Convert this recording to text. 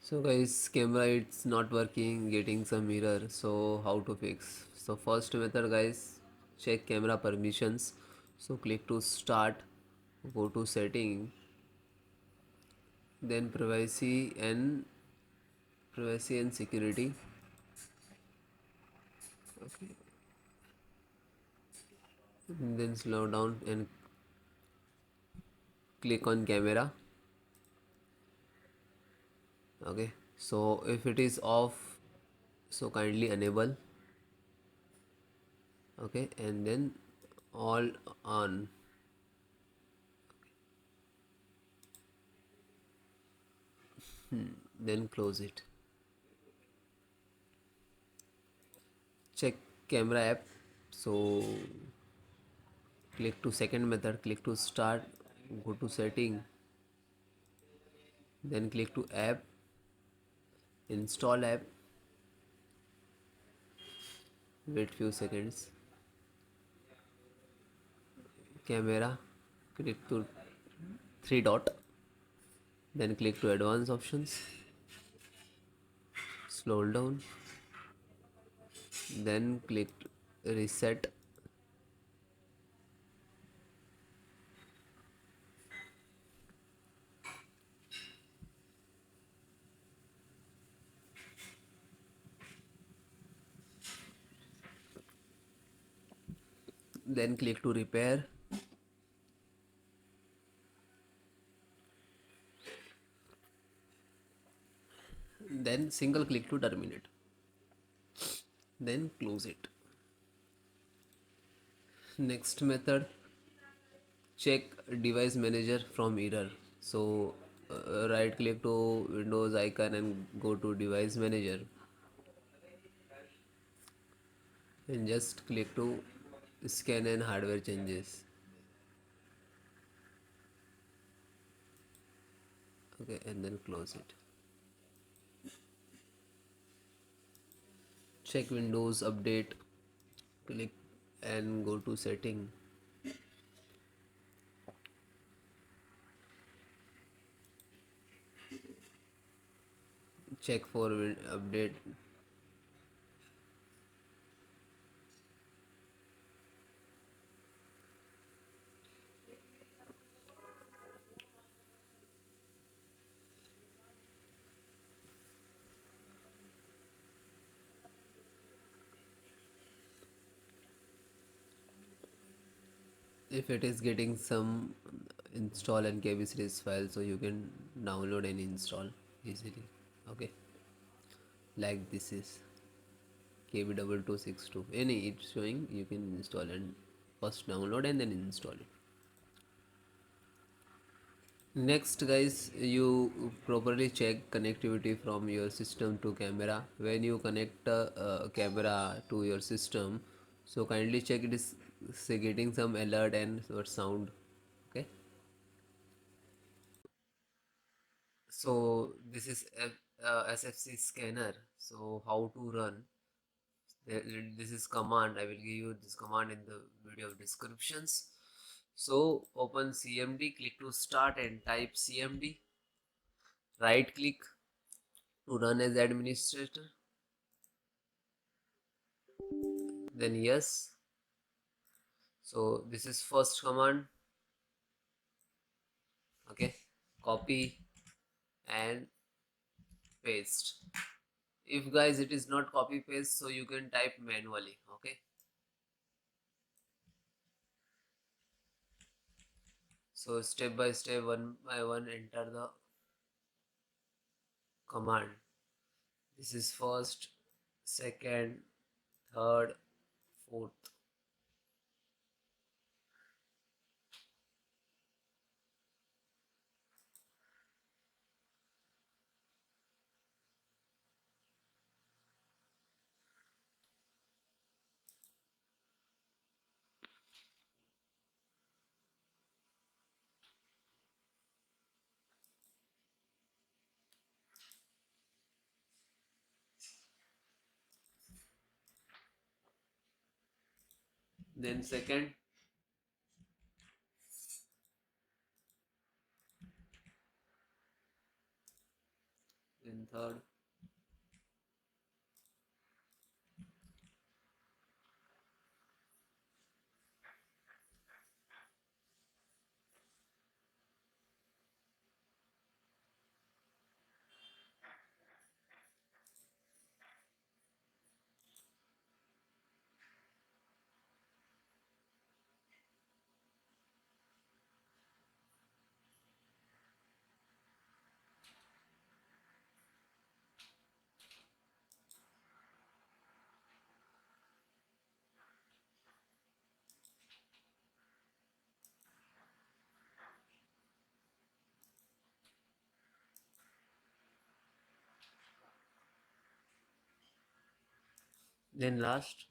So guys, camera it's not working, getting some error. So how to fix? So first method guys, check camera permissions. So click to start, go to setting, then privacy and security. Okay, then slow down and click on camera. Okay, so if it is off, so kindly enable. Okay, and then all on. Then close it. Check camera app. So click to second method, click to start, go to setting, then click to app, install app, wait few seconds, camera, click to three dot, then click to advanced options, scroll down, then click reset, then click to repair, then single click to terminate, then close it. Next method, check device manager from error. So right click to Windows icon and go to device manager and just click to scan and hardware changes. Okay, and then close it. Check Windows update, click and go to setting, check for update. If it is getting some install and kb series file, so you can download and install easily. Okay, like this is kb2262, any it's showing, you can install and first download and then install it. Next guys, you properly check connectivity from your system to camera. When you connect camera to your system, so kindly check it is say getting some alert and or sound. Okay, so this is SFC scanner. So how to run? This is command. I will give you this command in the video descriptions. So open CMD, click to start and type CMD. Right click to run as administrator, then yes. So this is first command. Okay, copy and paste. If guys it is not copy paste, so you can type manually. Okay, so step by step, one by one, enter the command. This is first, second, third, fourth. Then second, then third, then last.